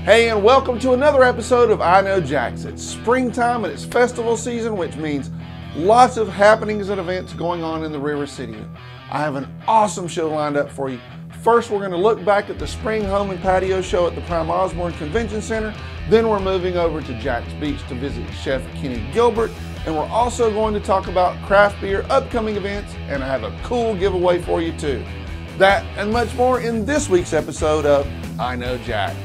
Hey, and welcome to another episode of iKnowJax. It's springtime and it's festival season, which means lots of happenings and events going on in the River City. I have an awesome show lined up for you. First, we're going to look back at the Spring Home and Patio Show at the Prime Osborne Convention Center. Then we're moving over to Jax Beach to visit Chef Kenny Gilbert. And we're also going to talk about craft beer upcoming events, and I have a cool giveaway for you too. That and much more in this week's episode of iKnowJax.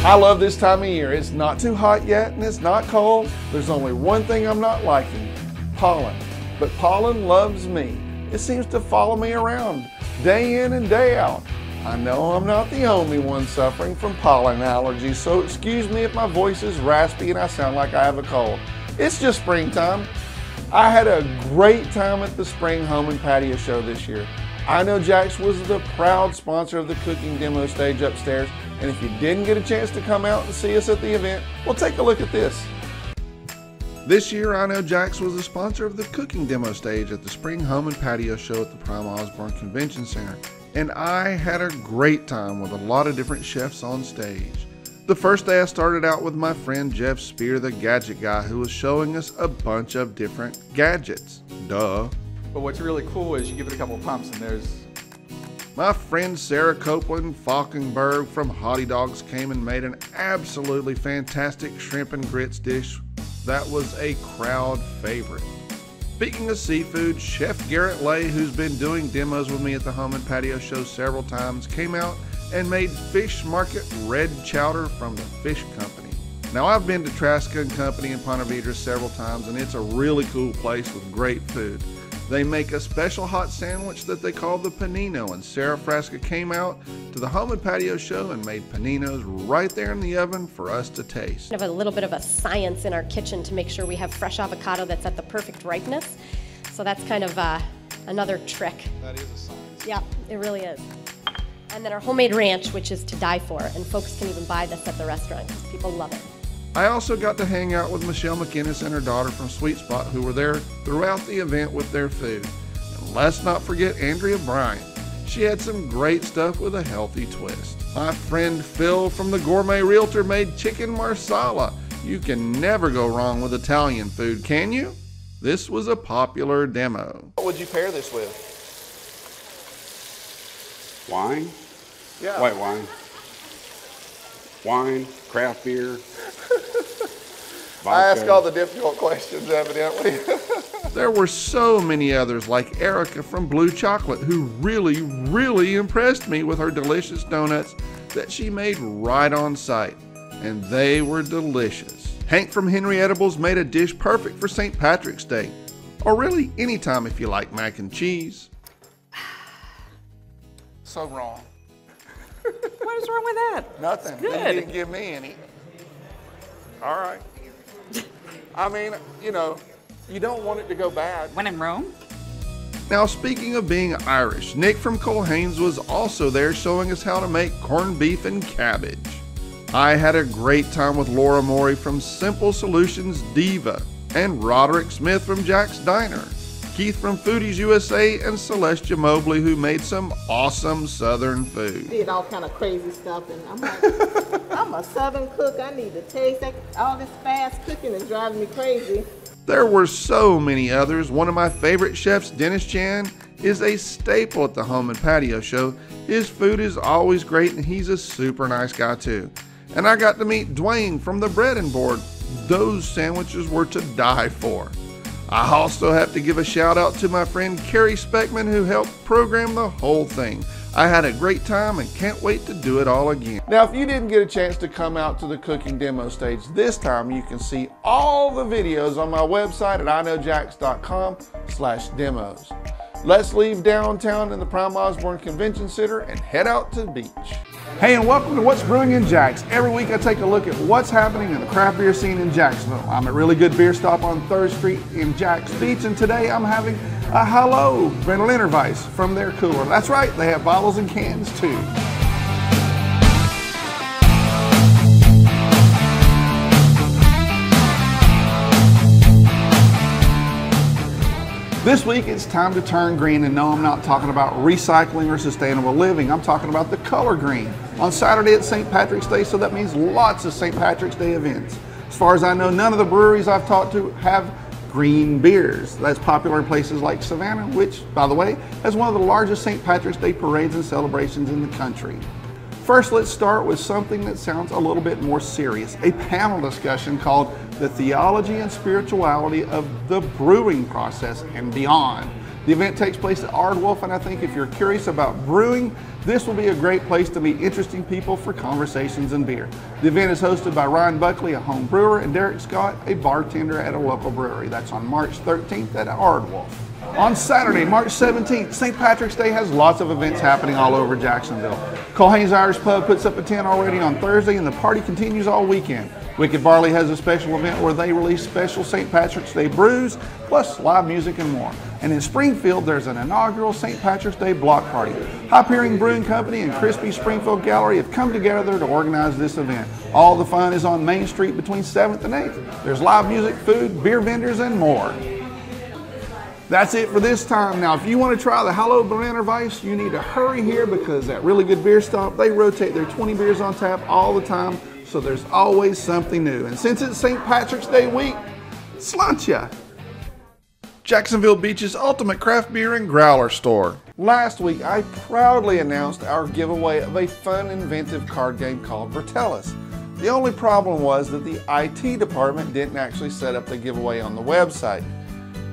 I love this time of year. It's not too hot yet and it's not cold. There's only one thing I'm not liking: pollen. But pollen loves me. It seems to follow me around day in and day out. I know I'm not the only one suffering from pollen allergies, so excuse me if my voice is raspy and I sound like I have a cold. It's just springtime. I had a great time at the Spring Home and Patio Show this year. iKnowJax was the proud sponsor of the cooking demo stage upstairs, and if you didn't get a chance to come out and see us at the event, well, take a look at this. This year, iKnowJax was the sponsor of the cooking demo stage at the Spring Home and Patio Show at the Prime Osborne Convention Center, and I had a great time with a lot of different chefs on stage. The first day I started out with my friend Jeff Spear, the gadget guy, who was showing us a bunch of different gadgets. Duh. But what's really cool is you give it a couple of pumps and there's... My friend Sarah Copeland Falkenberg from Hottie Dogs came and made an absolutely fantastic shrimp and grits dish that was a crowd favorite. Speaking of seafood, Chef Garrett Lay, who's been doing demos with me at the Home and Patio Show several times, came out and made Fish Market red chowder from the Fish Company. Now, I've been to Traska and Company in Ponte Vedra several times, and it's a really cool place with great food. They make a special hot sandwich that they call the panino, and Sarah Frasca came out to the Home and Patio Show and made paninos right there in the oven for us to taste. We have a little bit of a science in our kitchen to make sure we have fresh avocado that's at the perfect ripeness. So that's kind of another trick. That is a science. Yeah, it really is. And then our homemade ranch, which is to die for, and folks can even buy this at the restaurant because people love it. I also got to hang out with Michelle McInnes and her daughter from Sweet Spot, who were there throughout the event with their food. And let's not forget Andrea Bryant. She had some great stuff with a healthy twist. My friend Phil from the Gourmet Realtor made chicken marsala. You can never go wrong with Italian food, can you? This was a popular demo. What would you pair this with? Wine? Yeah. White wine. Wine, craft beer. I ask all the difficult questions, evidently. There were so many others, like Erica from Blue Chocolate, who really impressed me with her delicious donuts that she made right on site. And they were delicious. Hank from Henry Edibles made a dish perfect for St. Patrick's Day. Or really, anytime if you like mac and cheese. So wrong. What is wrong with that? Nothing. Good. You didn't give me any. All right. I mean, you know, you don't want it to go bad. When in Rome? Now, speaking of being Irish, Nick from Colhane's was also there showing us how to make corned beef and cabbage. I had a great time with Laura Morey from Simple Solutions Diva, and Roderick Smith from Jack's Diner, Keith from Foodies USA, and Celestia Mobley, who made some awesome Southern food. Did all kind of crazy stuff, and I'm like, I'm a Southern cook. I need to taste that. All this fast cooking is driving me crazy. There were so many others. One of my favorite chefs, Dennis Chan, is a staple at the Home and Patio Show. His food is always great, and he's a super nice guy too. And I got to meet Dwayne from the Bread and Board. Those sandwiches were to die for. I also have to give a shout out to my friend Carrie Speckman, who helped program the whole thing. I had a great time and can't wait to do it all again. Now, if you didn't get a chance to come out to the cooking demo stage this time, you can see all the videos on my website at iKnowJax.com/demos. Let's leave downtown in the Prime Osborne Convention Center and head out to the beach. Hey, and welcome to What's Brewing in Jax. Every week I take a look at what's happening in the craft beer scene in Jacksonville. I'm at Really Good Beer Stop on 3rd Street in Jax Beach, and today I'm having a Hello Berlinerweiss from their cooler. That's right, they have bottles and cans too. This week it's time to turn green, and no, I'm not talking about recycling or sustainable living. I'm talking about the color green. On Saturday it's St. Patrick's Day, so that means lots of St. Patrick's Day events. As far as I know, none of the breweries I've talked to have green beers. That's popular in places like Savannah, which, by the way, has one of the largest St. Patrick's Day parades and celebrations in the country. First, let's start with something that sounds a little bit more serious, a panel discussion called The Theology and Spirituality of the Brewing Process and Beyond. The event takes place at Aardwolf, and I think if you're curious about brewing, this will be a great place to meet interesting people for conversations and beer. The event is hosted by Ryan Buckley, a home brewer, and Derek Scott, a bartender at a local brewery. That's on March 13th at Aardwolf. On Saturday, March 17th, St. Patrick's Day has lots of events happening all over Jacksonville. Cole Haynes Irish Pub puts up a tent already on Thursday, and the party continues all weekend. Wicked Barley has a special event where they release special St. Patrick's Day brews, plus live music and more. And in Springfield, there's an inaugural St. Patrick's Day block party. Hyperion Brewing Company and Crispy Springfield Gallery have come together to organize this event. All the fun is on Main Street between 7th and 8th. There's live music, food, beer vendors, and more. That's it for this time. Now, if you want to try the Hallow Banana Weiss, you need to hurry here because at Really Good Beer Stop, they rotate their 20 beers on tap all the time, so there's always something new. And since it's St. Patrick's Day week, sláinte! Jacksonville Beach's ultimate craft beer and growler store. Last week, I proudly announced our giveaway of a fun, inventive card game called Vertellus. The only problem was that the IT department didn't actually set up the giveaway on the website.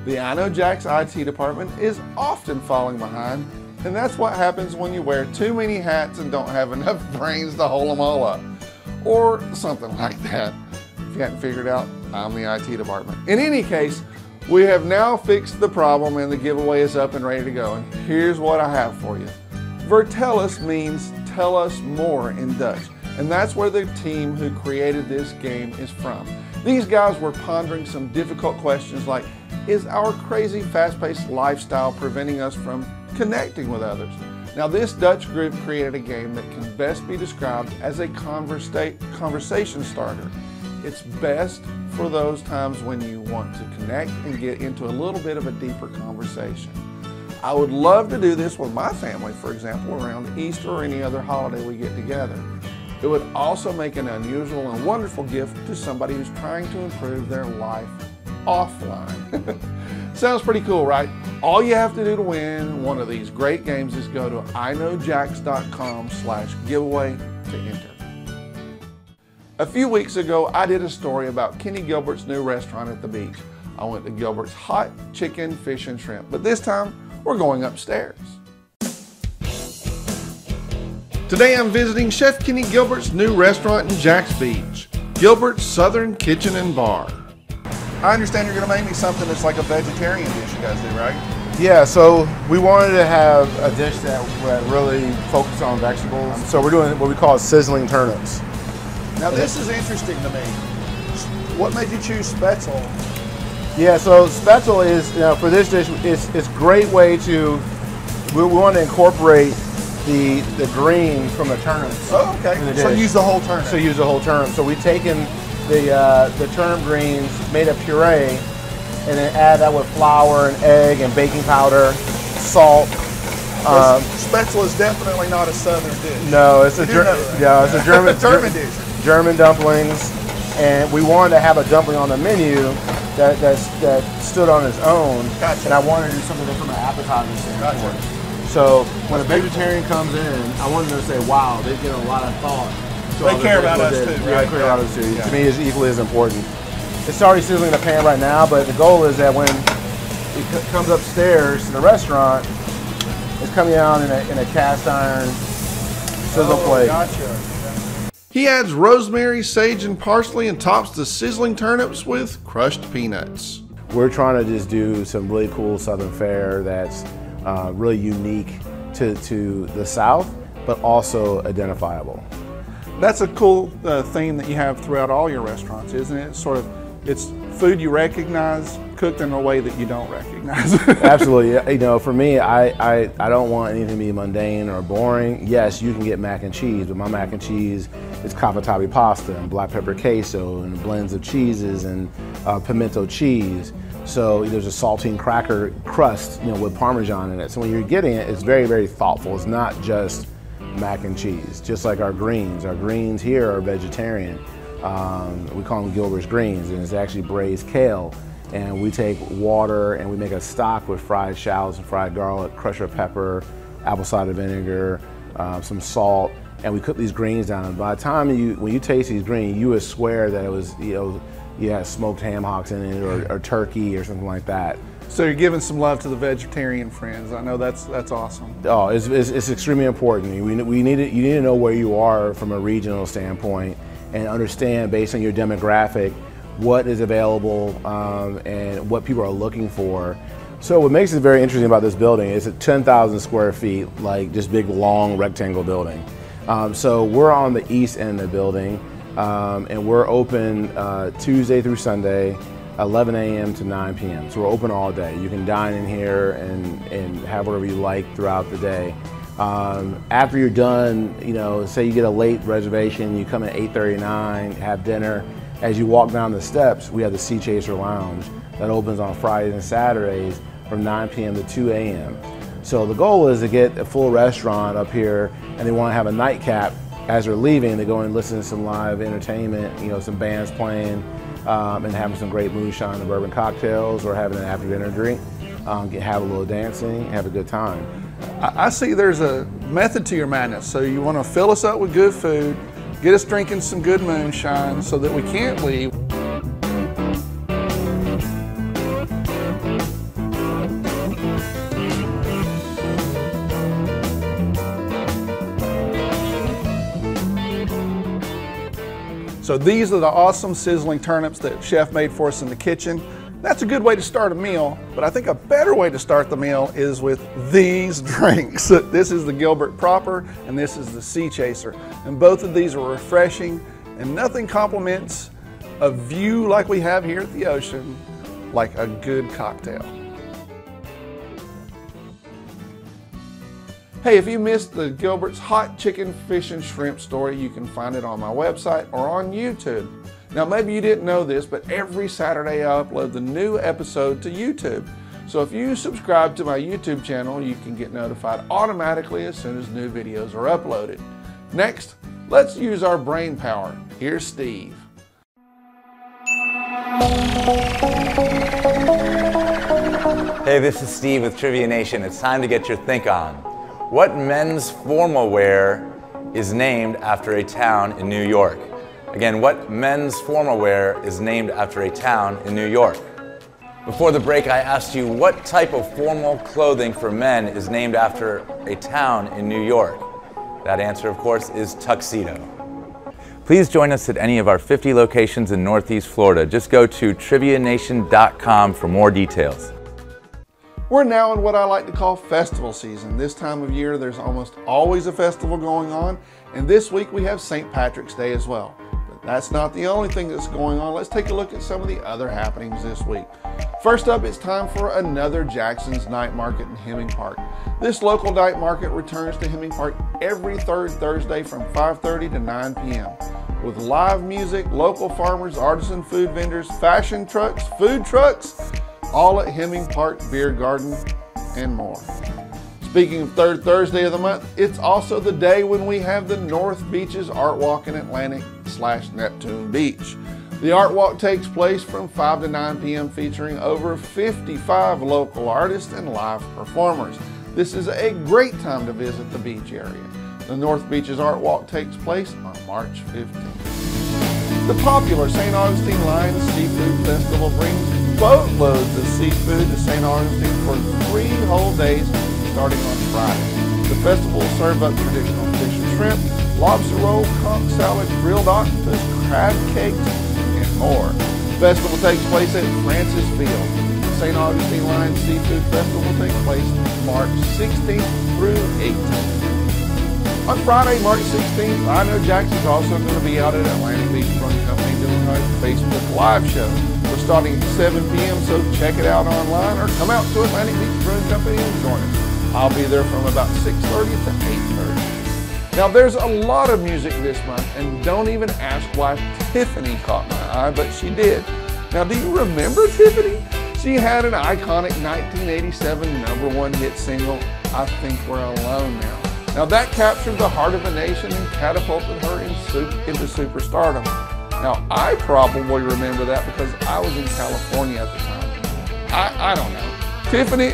The iKnowJax IT department is often falling behind, and that's what happens when you wear too many hats and don't have enough brains to hold them all up. Or something like that. If you hadn't figured out, I'm the IT department. In any case, we have now fixed the problem and the giveaway is up and ready to go. And here's what I have for you. Vertellus means tell us more in Dutch. And that's where the team who created this game is from. These guys were pondering some difficult questions like, is our crazy fast-paced lifestyle preventing us from connecting with others? Now this Dutch group created a game that can best be described as a conversation starter. It's best for those times when you want to connect and get into a little bit of a deeper conversation. I would love to do this with my family, for example, around Easter or any other holiday we get together. It would also make an unusual and wonderful gift to somebody who's trying to improve their life offline. Sounds pretty cool, right? All you have to do to win one of these great games is go to iKnowJax.com/giveaway to enter. A few weeks ago, I did a story about Kenny Gilbert's new restaurant at the beach. I went to Gilbert's Hot Chicken, Fish, and Shrimp, but this time we're going upstairs. Today I'm visiting Chef Kenny Gilbert's new restaurant in Jax Beach, Gilbert's Southern Kitchen and Bar. I understand you're going to make me something that's like a vegetarian dish you guys do, right? Yeah, so we wanted to have a dish that really focused on vegetables. So we're doing what we call sizzling turnips. Now this is interesting to me. What made you choose Spätzle? Yeah, so Spätzle is, for this dish, it's a great way to, we want to incorporate the green from the turnips. Oh, okay. So use the whole turnip. So use the whole turnip. So we've taken the turnip greens, made a puree, and then add that with flour and egg and baking powder, salt. Spätzle is definitely not a southern dish. No, it's a German German dish. German dumplings, and we wanted to have a dumpling on the menu that stood on its own. Gotcha. And I wanted to do something from an appetizer standpoint. Gotcha. So when a vegetarian comes in, I wanted them to say, "Wow, they get a lot of thought." They care about us too, Yeah, right? they care about us too. Yeah. To me, it's equally as important. It's already sizzling in the pan right now, but the goal is that when it comes upstairs to the restaurant, it's coming out in a cast iron sizzle plate. Gotcha. He adds rosemary, sage, and parsley and tops the sizzling turnips with crushed peanuts. We're trying to just do some really cool Southern fare that's really unique to the South, but also identifiable. That's a cool theme that you have throughout all your restaurants, isn't it? It's food you recognize, cooked in a way that you don't recognize. Absolutely. For me, I don't want anything to be mundane or boring. Yes, you can get mac and cheese, but my mac and cheese is cavatappi pasta and black pepper queso and blends of cheeses and pimento cheese. So there's a saltine cracker crust, with Parmesan in it. So when you're getting it, it's very, very thoughtful. It's not just mac and cheese, just like our greens. Our greens here are vegetarian. We call them Gilbert's greens, and it's actually braised kale. And we take water and we make a stock with fried shallots and fried garlic, crushed red pepper, apple cider vinegar, some salt, and we cook these greens down. And by the time when you taste these greens, you would swear that it was, you had smoked ham hocks in it, or turkey or something like that. So you're giving some love to the vegetarian friends. I know that's awesome. Oh, it's extremely important. You need to know where you are from a regional standpoint and understand, based on your demographic, what is available and what people are looking for. So what makes it very interesting about this building is it's 10,000 square feet, like just big long rectangle building. So we're on the east end of the building, and we're open Tuesday through Sunday, 11 a.m. to 9 p.m. So we're open all day. You can dine in here and have whatever you like throughout the day. After you're done, say you get a late reservation, you come at 8:39, have dinner. As you walk down the steps, we have the Sea Chaser Lounge that opens on Fridays and Saturdays from 9 p.m. to 2 a.m. So the goal is to get a full restaurant up here, and they want to have a nightcap as they're leaving. They go and listen to some live entertainment, some bands playing, and having some great moonshine and bourbon cocktails, or having an after dinner drink, have a little dancing, have a good time. I see there's a method to your madness. So you want to fill us up with good food, get us drinking some good moonshine so that we can't leave. So these are the awesome sizzling turnips that Chef made for us in the kitchen. That's a good way to start a meal, but I think a better way to start the meal is with these drinks. This is the Gilbert Proper, and this is the Sea Chaser. And both of these are refreshing, and nothing complements a view like we have here at the ocean like a good cocktail. Hey, if you missed the Gilbert's hot chicken, fish, and shrimp story, you can find it on my website or on YouTube. Now, maybe you didn't know this, but every Saturday I upload the new episode to YouTube. So if you subscribe to my YouTube channel, you can get notified automatically as soon as new videos are uploaded. Next, let's use our brain power. Here's Steve. Hey, this is Steve with Trivia Nation. It's time to get your think on. What men's formal wear is named after a town in New York? Again, what men's formal wear is named after a town in New York? Before the break, I asked you what type of formal clothing for men is named after a town in New York. That answer, of course, is tuxedo. Please join us at any of our 50 locations in Northeast Florida. Just go to trivianation.com for more details. We're now in what I like to call festival season. This time of year, there's almost always a festival going on, and this week we have St. Patrick's Day as well. But that's not the only thing that's going on. Let's take a look at some of the other happenings this week. First up, it's time for another Jackson's Night Market in Hemming Park. This local night market returns to Hemming Park every third Thursday from 5:30 to 9 p.m. with live music, local farmers, artisan food vendors, fashion trucks, food trucks, all at Hemming Park Beer Garden and more. Speaking of third Thursday of the month, it's also the day when we have the North Beaches Art Walk in Atlantic/Neptune Beach. The art walk takes place from 5 to 9 p.m. featuring over 55 local artists and live performers. This is a great time to visit the beach area. The North Beaches Art Walk takes place on March 15th. The popular St. Augustine Lions Seafood Festival brings boatloads of seafood to St. Augustine for 3 whole days starting on Friday. The festival will serve up traditional fish and shrimp, lobster roll, conch salad, grilled octopus, crab cakes, and more. The festival takes place at Francis Field. The St. Augustine Lions Seafood Festival will take place March 16th through 18th. On Friday, March 16th, iKnowJax is also going to be out at Atlantic Beach Brewing Company doing a Facebook Live show. We're starting at 7 p.m., so check it out online or come out to Atlantic Beach Brewing Company and join us. I'll be there from about 6:30 to 8:30. Now, there's a lot of music this month, and don't even ask why Tiffany caught my eye, but she did. Now, do you remember Tiffany? She had an iconic 1987 #1 hit single, I Think We're Alone Now. Now that captured the heart of a nation and catapulted her into superstardom. Now I probably remember that because I was in California at the time. I don't know. Tiffany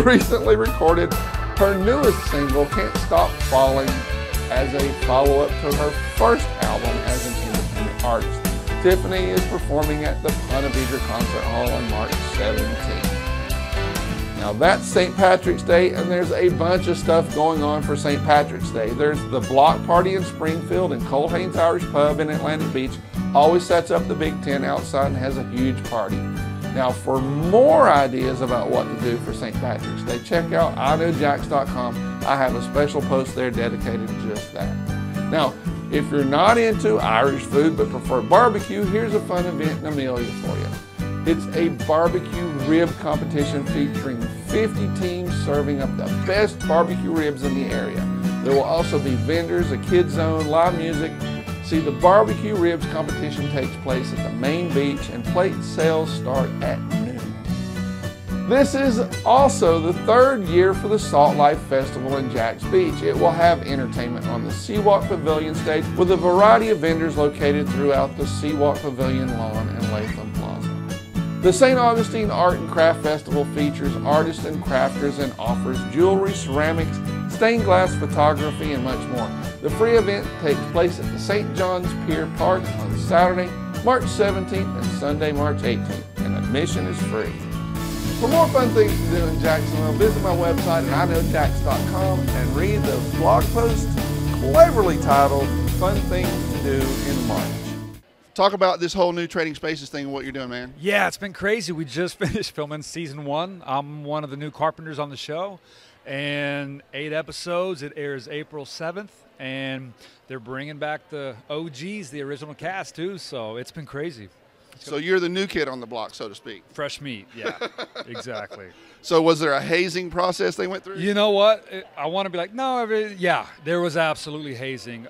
recently recorded her newest single, Can't Stop Falling, as a follow-up to her first album as an independent artist. Tiffany is performing at the Ponte Vedra Concert Hall on March 17th. Now that's St. Patrick's Day, and there's a bunch of stuff going on for St. Patrick's Day. There's the block party in Springfield, and Colhane's Irish Pub in Atlantic Beach always sets up the big tent outside and has a huge party. Now for more ideas about what to do for St. Patrick's Day, check out iKnowJax.com. I have a special post there dedicated to just that. Now, if you're not into Irish food but prefer barbecue, here's a fun event in Amelia for you. It's a barbecue rib competition featuring 50 teams serving up the best barbecue ribs in the area. There will also be vendors, a kids zone, live music. See, the barbecue ribs competition takes place at the main beach and plate sales start at noon. This is also the 3rd year for the Salt Life Festival in Jax Beach. It will have entertainment on the Seawalk Pavilion stage with a variety of vendors located throughout the Seawalk Pavilion lawn and Latham Plaza. The St. Augustine Art and Craft Festival features artists and crafters and offers jewelry, ceramics, stained glass photography, and much more. The free event takes place at the St. John's Pier Park on Saturday, March 17th and Sunday, March 18th, and admission is free. For more fun things to do in Jacksonville, visit my website at iKnowJax.com and read the blog post cleverly titled Fun Things to Do in March. Talk about this whole new Trading Spaces thing and what you're doing, man. Yeah, it's been crazy. We just finished filming season 1. I'm one of the new carpenters on the show, and 8 episodes. It airs April 7th, and they're bringing back the OGs, the original cast, too, so it's been crazy. So you're the new kid on the block, so to speak. Fresh meat, yeah, exactly. So was there a hazing process they went through? You know what? I want to be like, no, yeah, there was absolutely hazing.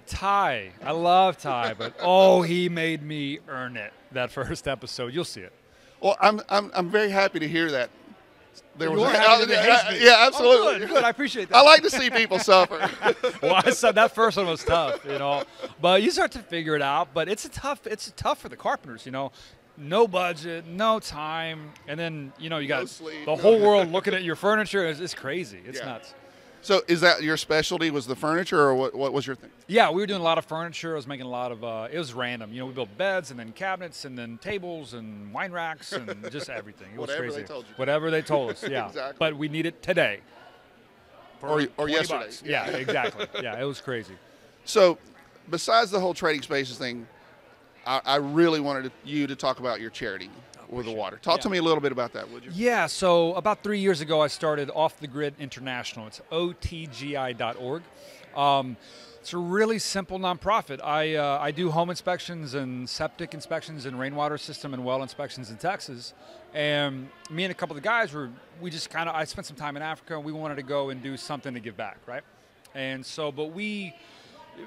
Ty, I love Ty, but oh, he made me earn it that first episode. You'll see it. Well, I'm very happy to hear that. There was happy to haze me. yeah, absolutely. Oh, good, good. I appreciate that. I like to see people suffer. Well, I said that first one was tough, but you start to figure it out. But it's tough for the carpenters, No budget, no time, and then you got sleep, the whole world looking at your furniture. It's crazy. It's nuts. So is that your specialty, was the furniture, or what was your thing? Yeah, we were doing a lot of furniture. I was making a lot of, it was random. We built beds and then cabinets and then tables and wine racks and just everything. It was Whatever crazy. they told you. Whatever they told us, yeah. Exactly. But we need it today. Or yesterday. $20. Yeah, exactly. Yeah, it was crazy. So besides the whole Trading Spaces thing, I really wanted you to talk about your charity with the water. Talk to me a little bit about that, would you? Yeah, so about 3 years ago, I started Off the Grid International. It's otgi.org. It's a really simple nonprofit. I do home inspections and septic inspections and rainwater system and well inspections in Texas. And me and a couple of the guys I spent some time in Africa, and we wanted to go and do something to give back, right? And so,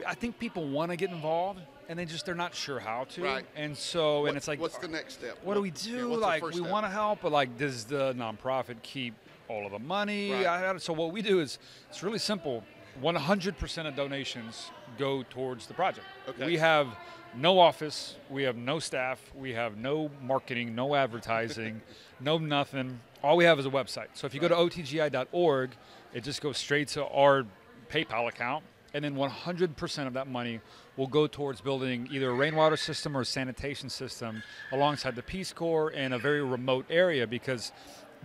I think people want to get involved, and they're not sure how to. Right. And so, and it's like, what's the next step? What do we do? Yeah, we want to help, but does the nonprofit keep all of the money? Right. So what we do is, it's really simple. 100% of donations go towards the project. Okay. We have no office, we have no staff, we have no marketing, no advertising, no nothing. All we have is a website. So if you go to otgi.org, it just goes straight to our PayPal account, and then 100% of that money will go towards building either a rainwater system or a sanitation system alongside the Peace Corps in a very remote area, because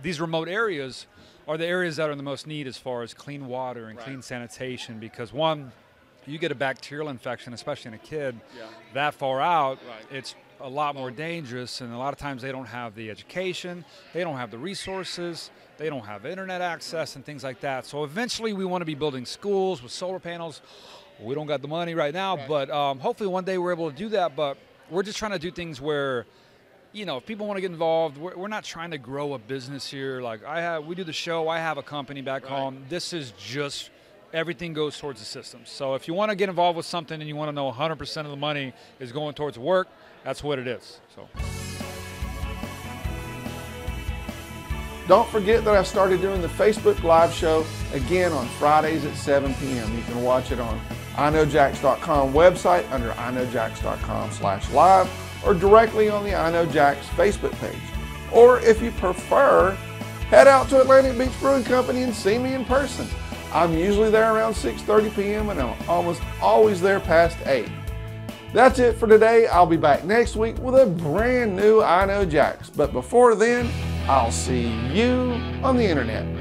these remote areas are the areas that are in the most need as far as clean water and clean sanitation, because one, you get a bacterial infection, especially in a kid, that far out, it's a lot more dangerous, and a lot of times they don't have the education, they don't have the resources, they don't have internet access and things like that. So eventually we want to be building schools with solar panels. We don't got the money right now, but hopefully one day we're able to do that. But we're just trying to do things where, if people want to get involved, we're not trying to grow a business here. We do the show, I have a company back home. This is just, everything goes towards the system. So if you want to get involved with something and you want to know 100% of the money is going towards work, that's what it is. So. Don't forget that I started doing the Facebook Live show again on Fridays at 7 p.m. You can watch it on iKnowJax.com website under iKnowJax.com/live or directly on the iKnowJax Facebook page. Or if you prefer, head out to Atlantic Beach Brewing Company and see me in person. I'm usually there around 6:30 p.m. and I'm almost always there past 8. That's it for today. I'll be back next week with a brand new iKnowJax. But before then, I'll see you on the internet.